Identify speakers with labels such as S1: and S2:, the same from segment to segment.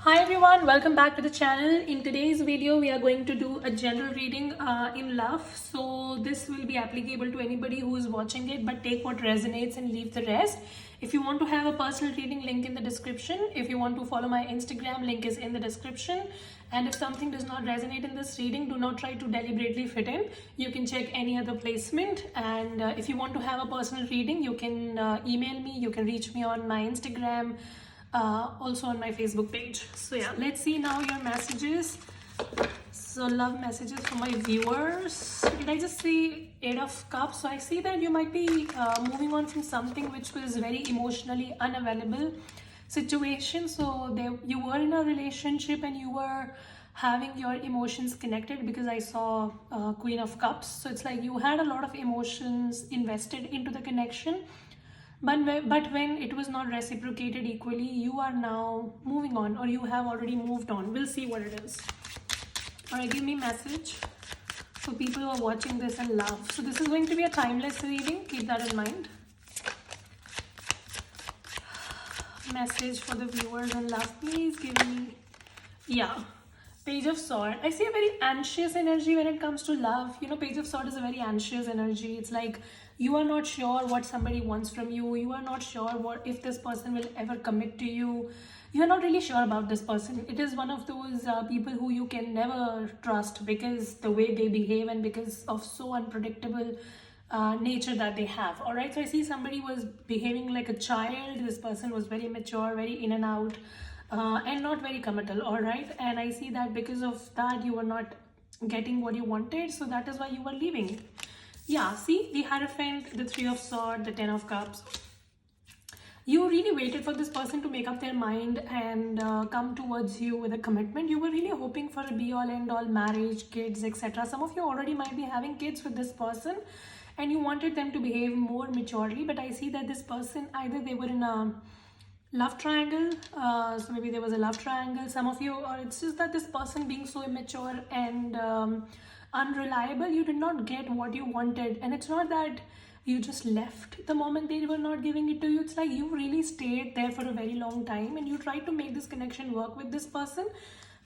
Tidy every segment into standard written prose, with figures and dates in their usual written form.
S1: Hi everyone, welcome back to the channel. In today's video, we are going to do a general reading in love. So this will be applicable to anybody who is watching it, but take what resonates and leave the rest. If you want to have a personal reading, link in the description. If you want to follow my Instagram, link is in the description. And if something does not resonate in this reading, do not try to deliberately fit in. You can check any other placement. And if you want to have a personal reading, you can email me. You can reach me on my Instagram, also on my Facebook page. So yeah, let's see now your messages. So love messages from my viewers. Did I just see 8 of Cups? So I see that you might be moving on from something which was very emotionally unavailable situation. So you were in a relationship and you were having your emotions connected, because I saw Queen of Cups. So it's like you had a lot of emotions invested into the connection, but when it was not reciprocated equally, you are now moving on, or you have already moved on. We'll see what it is. All right, give me message for people who are watching this in love. So this is going to be a timeless reading. Keep that in mind. Message for the viewers in love, please give me. Yeah. Page of Sword. I see a very anxious energy when it comes to love. You know, Page of Sword is a very anxious energy. It's like you are not sure what somebody wants from you. You are not sure if this person will ever commit to you. You are not really sure about this person. It is one of those people who you can never trust, because the way they behave and because of so unpredictable nature that they have. All right, so I see somebody was behaving like a child. This person was very mature, very in and out, and not very committal. All right, and I see that because of that you were not getting what you wanted, so that is why you were leaving. Yeah, see, the Hierophant, the Three of Swords, the 10 of Cups. You really waited for this person to make up their mind and come towards you with a commitment. You were really hoping for a be all end all marriage, kids, etc. Some of you already might be having kids with this person and you wanted them to behave more maturely, but I see that this person, either they were in a love triangle, so maybe there was a love triangle, some of you, or it's just that this person being so immature and unreliable, you did not get what you wanted. And it's not that you just left the moment they were not giving it to you. It's like you really stayed there for a very long time and you tried to make this connection work with this person,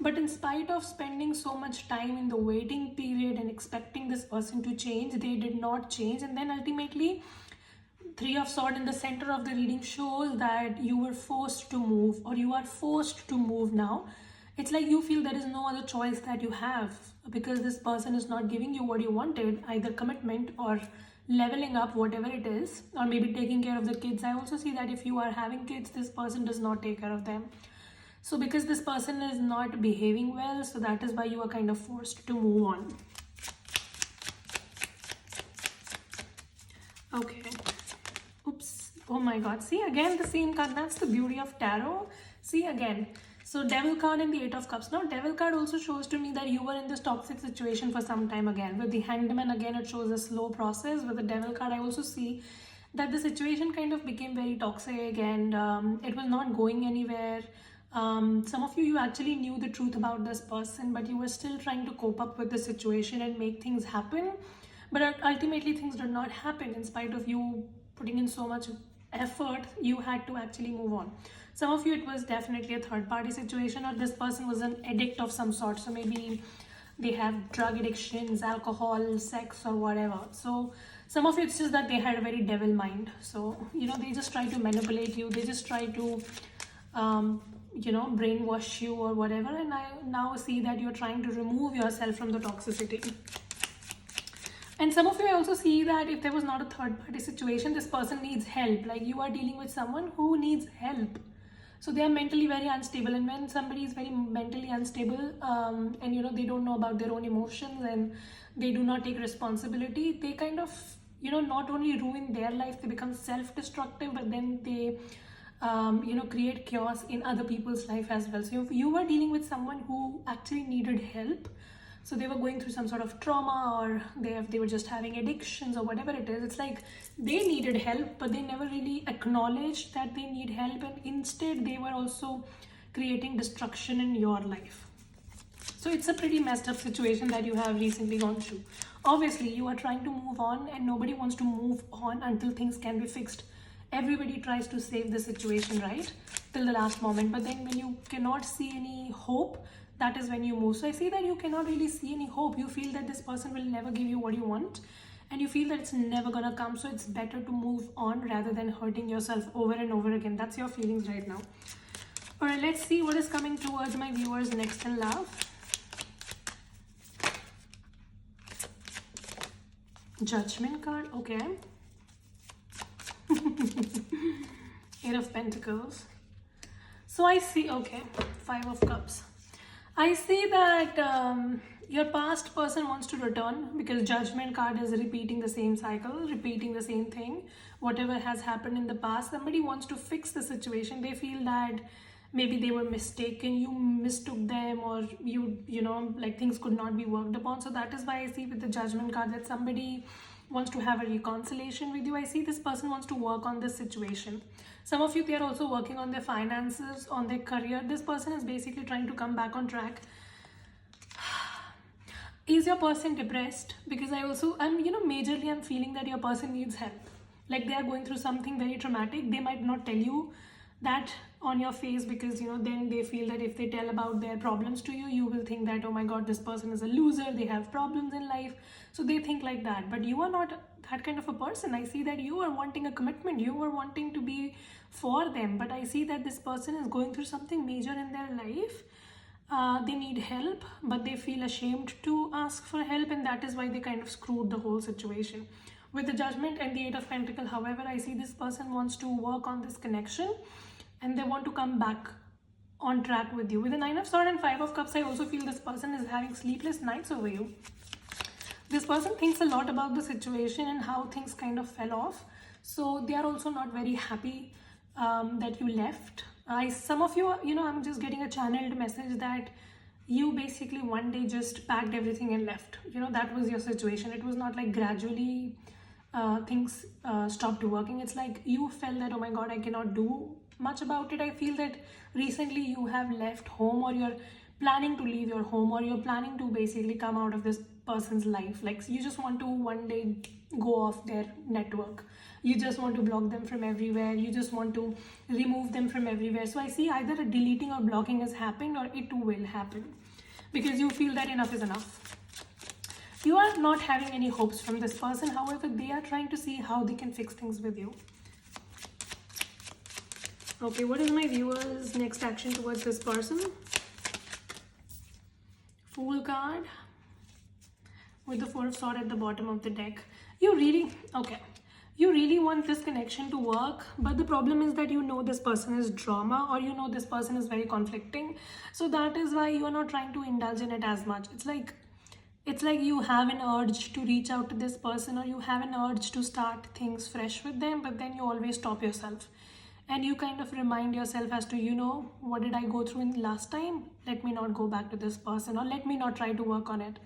S1: but in spite of spending so much time in the waiting period and expecting this person to change, they did not change. And then ultimately, Three of Swords in the center of the reading shows that you were forced to move, or you are forced to move now. It's like you feel there is no other choice that you have, because this person is not giving you what you wanted, either commitment or leveling up, whatever it is, or maybe taking care of the kids. I also see that if you are having kids, this person does not take care of them. So because this person is not behaving well, so that is why you are kind of forced to move on. Okay. Oops. Oh my god. See, again the same card. That's the beauty of tarot. See, again. So Devil card and the 8 of Cups. Now Devil card also shows to me that you were in this toxic situation for some time. Again with the Hanged Man, again it shows a slow process. With the Devil card, I also see that the situation kind of became very toxic and it was not going anywhere. Some of you actually knew the truth about this person, but you were still trying to cope up with the situation and make things happen. But ultimately things did not happen. In spite of you putting in so much effort, you had to actually move on. Some of you, it was definitely a third party situation, or this person was an addict of some sort. So maybe they have drug addictions, alcohol, sex, or whatever. So some of you, it's just that they had a very devil mind. So, you know, they just try to manipulate you. They just try to you know, brainwash you or whatever. And I now see that you're trying to remove yourself from the toxicity. And some of you, I also see that if there was not a third party situation, this person needs help. Like you are dealing with someone who needs help. So they are mentally very unstable. And when somebody is very mentally unstable and, you know, they don't know about their own emotions and they do not take responsibility, they kind of, you know, not only ruin their life, they become self-destructive, but then they you know, create chaos in other people's life as well. So if you were dealing with someone who actually needed help, so they were going through some sort of trauma, or they were just having addictions or whatever it is, it's like they needed help, but they never really acknowledged that they need help, and instead they were also creating destruction in your life. So it's a pretty messed up situation that you have recently gone through. Obviously you are trying to move on, and nobody wants to move on until things can be fixed. Everybody tries to save the situation, right? till the last moment, but then when you cannot see any hope, that is when you move. So I see that you cannot really see any hope. You feel that this person will never give you what you want, and you feel that it's never gonna come, so it's better to move on rather than hurting yourself over and over again. That's your feelings right now. All right, let's see what is coming towards my viewers next in love. Judgment card, okay. Eight of Pentacles. So I see, okay, Five of Cups. I see that your past person wants to return, because Judgment card is repeating the same cycle, repeating the same thing. Whatever has happened in the past, somebody wants to fix the situation. They feel that maybe they were mistaken, you mistook them, or you know, like things could not be worked upon. So that is why I see with the Judgment card that somebody wants to have a reconciliation with you. I see this person wants to work on this situation. Some of you, they are also working on their finances, on their career. This person is basically trying to come back on track. Is your person depressed? Because I'm majorly I'm feeling that your person needs help. Like they are going through something very traumatic. They might not tell you that on your face, because then they feel that if they tell about their problems to you, you will think that, oh my god, this person is a loser, they have problems in life. So they think like that, but you are not that kind of a person. I see that you are wanting a commitment, you are wanting to be for them, but I see that this person is going through something major in their life. They need help, but they feel ashamed to ask for help, and that is why they kind of screwed the whole situation. With the Judgment and the Eight of Pentacles, however, I see this person wants to work on this connection, and they want to come back on track with you. With the Nine of Swords and Five of Cups, I also feel this person is having sleepless nights over you. This person thinks a lot about the situation and how things kind of fell off. So they are also not very happy that you left. Some of you, I'm just getting a channeled message that you basically one day just packed everything and left. That was your situation. It was not like gradually things stopped working. It's like you felt that, oh my god, I cannot do much about it. I feel that recently you have left home, or you're planning to leave your home, or you're planning to basically come out of this person's life. Like you just want to one day go off their network. You just want to block them from everywhere. You just want to remove them from everywhere. So I see either a deleting or blocking has happened, or it too will happen, because you feel that enough is enough. You are not having any hopes from this person. However, they are trying to see how they can fix things with you. Okay, what is my viewers' next action towards this person? Fool card with the Four of Swords at the bottom of the deck. You really want this connection to work, but the problem is that this person is drama, or this person is very conflicting. So that is why you are not trying to indulge in it as much. It's like you have an urge to reach out to this person, or you have an urge to start things fresh with them, but then you always stop yourself. And you kind of remind yourself as to, what did I go through in last time? Let me not go back to this person, or let me not try to work on it.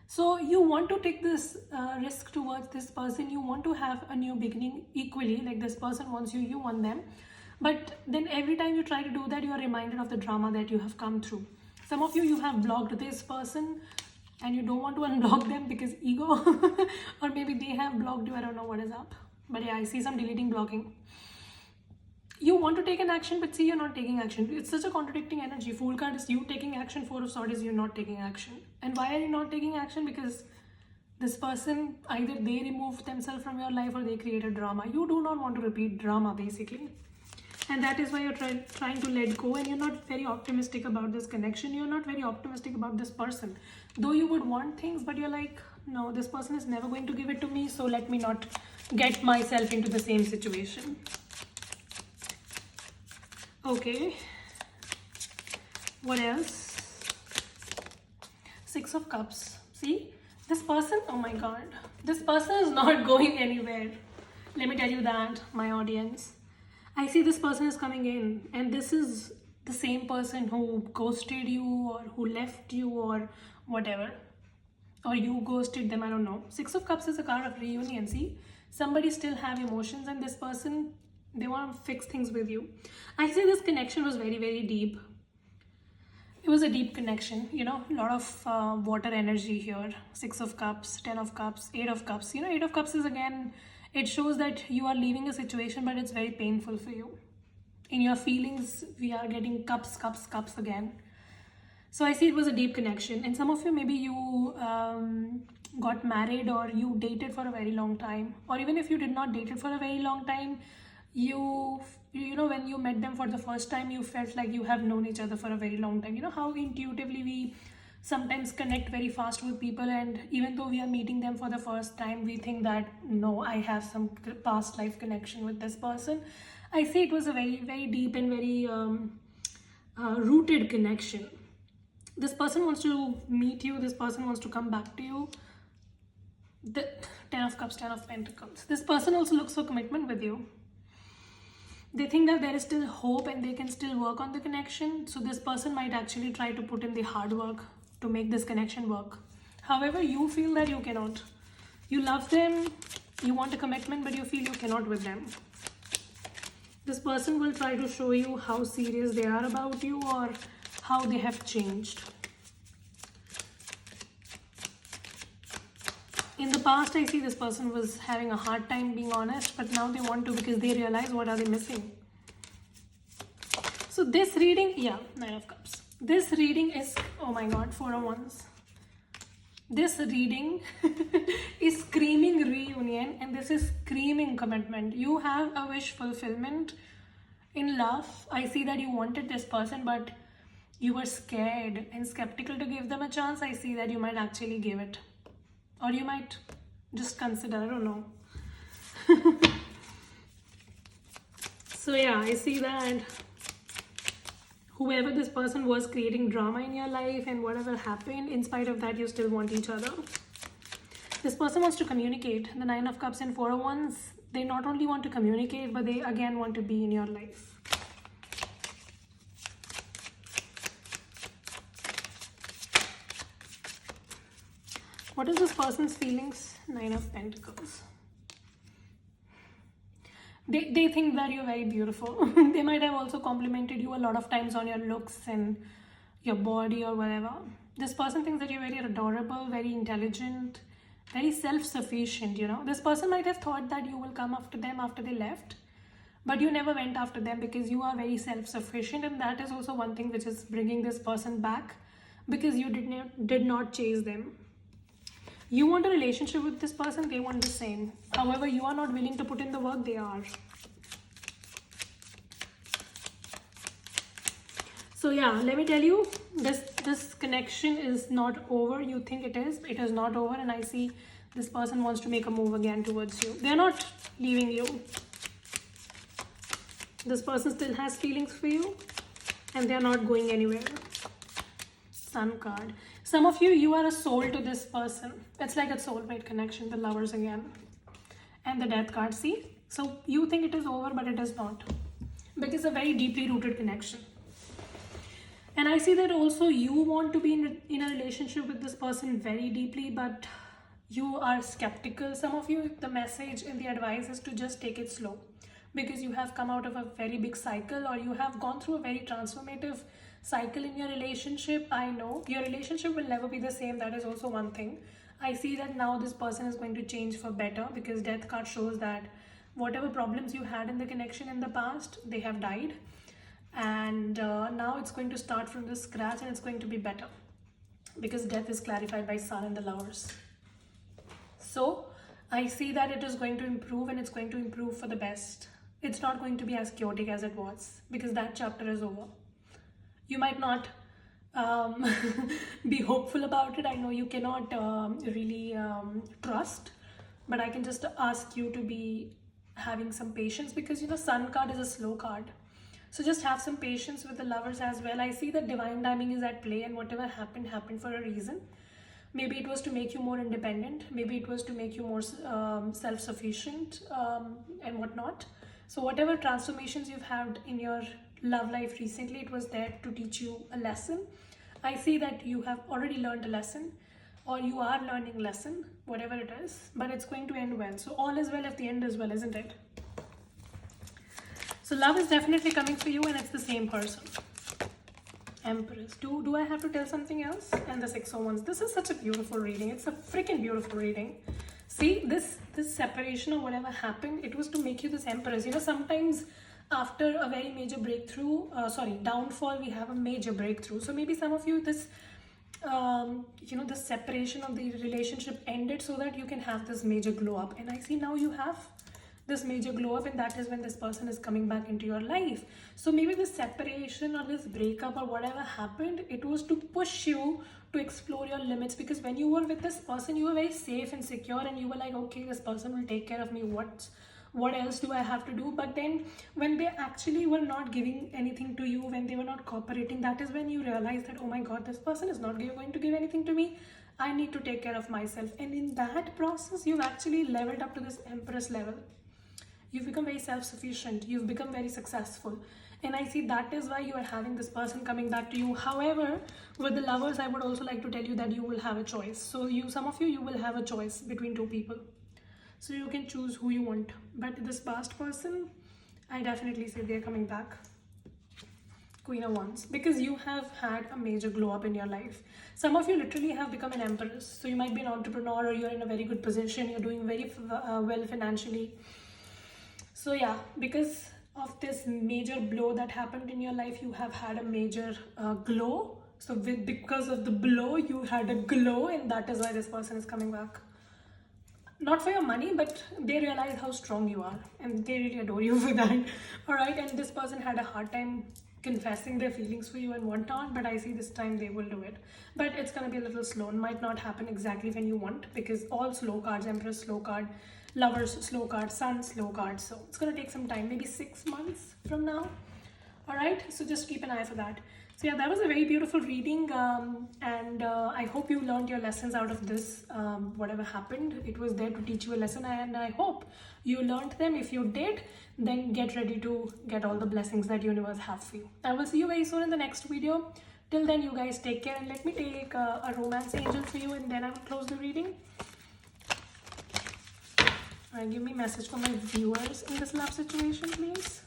S1: So you want to take this risk towards this person. You want to have a new beginning equally. Like this person wants you, you want them. But then every time you try to do that, you are reminded of the drama that you have come through. Some of you have blocked this person, and you don't want to unblock them because ego. Or maybe they have blocked you. I don't know what is up. But yeah, I see some deleting, blocking. You want to take an action, but see, you're not taking action. It's such a contradicting energy. Fool card is you taking action. Four of Swords is you not taking action. And why are you not taking action? Because this person, either they removed themselves from your life, or they created drama. You do not want to repeat drama, basically. And that is why you're trying to let go, and you're not very optimistic about this connection. You're not very optimistic about this person. Though you would want things, but you're like, no, this person is never going to give it to me, so let me not get myself into the same situation. Okay, what else? Six of Cups. See, this person, oh my god, this person is not going anywhere. Let me tell you that, my audience. I see this person is coming in, and this is the same person who ghosted you, or who left you, or whatever. Or you ghosted them, I don't know. Six of Cups is a card of reunion. See, somebody still have emotions, and this person, they want to fix things with you. I say this connection was very, very deep. It was a deep connection, a lot of water energy here. Six of Cups, 10 of Cups, 8 of Cups. Eight of Cups is again, it shows that you are leaving a situation, but it's very painful for you. In your feelings, we are getting cups again. So I see it was a deep connection. And some of you, maybe you got married or you dated for a very long time. Or even if you did not date it for a very long time, you know, when you met them for the first time, you felt like you have known each other for a very long time. You know how intuitively we sometimes connect very fast with people, and even though we are meeting them for the first time, we think that no, I have some past life connection with this person. I see it was a very deep and very rooted connection. This person wants to meet you, this person wants to come back to you. The 10 of Cups, 10 of Pentacles. This person also looks for commitment with you. They think that there is still hope and they can still work on the connection. So this person might actually try to put in the hard work to make this connection work. However, you feel that you cannot. You love them, you want a commitment, but you feel you cannot with them. This person will try to show you how serious they are about you or how they have changed. In the past, I see this person was having a hard time being honest, but now they want to because they realize what are they missing. So this reading, yeah, 9 of Cups. This reading is, oh my God, 4 of Wands. This reading is screaming reunion, and this is screaming commitment. You have a wish fulfillment in love. I see that you wanted this person, but you were scared and skeptical to give them a chance. I see that you might actually give it. Or you might just consider, I don't know. So yeah, I see that whoever this person was creating drama in your life, and whatever happened, in spite of that, you still want each other. This person wants to communicate. The 9 of Cups and 4 of Wands, they not only want to communicate, but they again want to be in your life. What is this person's feelings? 9 of Pentacles. They think that you're very beautiful. They might have also complimented you a lot of times on your looks and your body or whatever. This person thinks that you're very adorable, very intelligent, very self-sufficient, you know. This person might have thought that you will come after them after they left, but you never went after them because you are very self-sufficient, and that is also one thing which is bringing this person back, because you did not chase them. You want a relationship with this person, they want the same. However, you are not willing to put in the work, they are. So yeah, let me tell you, this connection is not over. You think it is not over, and I see this person wants to make a move again towards you. They're not leaving you. This person still has feelings for you, and they're not going anywhere. Sun card. Some of you, you are a soul to this person. It's like a soulmate connection, the Lovers again. And the Death card, see? So you think it is over, but it is not. Because it's a very deeply rooted connection. And I see that also you want to be in a relationship with this person very deeply, but you are skeptical. Some of you, the message and the advice is to just take it slow. Because you have come out of a very big cycle, or you have gone through a very transformative cycle in your relationship. I know your relationship will never be the same. That is also one thing. I see that now this person is going to change for better, because Death card shows that whatever problems you had in the connection in the past, they have died, and now it's going to start from the scratch, and it's going to be better, because Death is clarified by Sun and the Lovers. So I see that it is going to improve, and it's going to improve for the best. It's not going to be as chaotic as it was, because that chapter is over. You might not be hopeful about it. I know you cannot really trust, but I can just ask you to be having some patience, because you know Sun card is a slow card. So just have some patience with the Lovers as well. I see that divine timing is at play, and whatever happened for a reason. Maybe it was to make you more independent. Maybe it was to make you more self-sufficient and whatnot. So whatever transformations you've had in your love life recently, it was there to teach you a lesson. I see that you have already learned a lesson, or you are learning a lesson, whatever it is, but it's going to end well. So all is well if the end is well, isn't it? So love is definitely coming for you, and it's the same person. Empress. Do I have to tell something else? And the 6 of Wands. This is such a beautiful reading. It's a freaking beautiful reading. See, this separation or whatever happened, it was to make you this Empress. You know, sometimes after a very major breakthrough, downfall, we have a major breakthrough. So maybe some of you, this the separation of the relationship ended so that you can have this major glow up, and I see now you have this major glow up, and that is when this person is coming back into your life. So maybe this separation or this breakup or whatever happened, it was to push you to explore your limits, because when you were with this person, you were very safe and secure, and you were like, okay, this person will take care of me, what else do I have to do? But then when they actually were not giving anything to you, when they were not cooperating, that is when you realize that, oh my god, this person is not going to give anything to me, I need to take care of myself. And in that process, you've actually leveled up to this empress level. You've become very self-sufficient, you've become very successful, and I see that is why you are having this person coming back to you. However, with the lovers, I would also like to tell you that you will have a choice. So some of you will have a choice between two people, so you can choose who you want. But this past person, I definitely say they're coming back. Queen of Wands, because you have had a major glow up in your life. Some of you literally have become an empress. So you might be an entrepreneur, or you're in a very good position, you're doing very well financially. So yeah, because of this major blow that happened in your life, you have had a major glow. So because of the blow, you had a glow, and that is why this person is coming back. Not for your money, but they realize how strong you are, and they really adore you for that. All right, and this person had a hard time confessing their feelings for you and whatnot, but I see this time they will do it. But it's gonna be a little slow, and might not happen exactly when you want, because all slow cards, Empress slow card, Lovers slow card, Sun slow card. So it's gonna take some time, maybe 6 months from now. All right, so just keep an eye for that. So yeah, that was a very beautiful reading, and I hope you learned your lessons out of this. Whatever happened, it was there to teach you a lesson, and I hope you learned them. If you did, then get ready to get all the blessings that universe have for you. I will see you very soon in the next video. Till then, you guys take care, and let me take a romance angel for you, and then I will close the reading. Give me a message for my viewers in this love situation, please.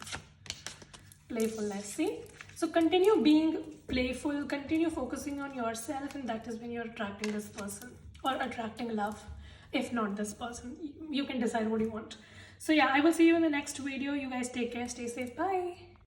S1: Playfulness, see? So continue being playful, continue focusing on yourself, and that is when you're attracting this person, or attracting love. If not this person, you can decide what you want. So yeah, I will see you in the next video. You guys take care, stay safe, bye.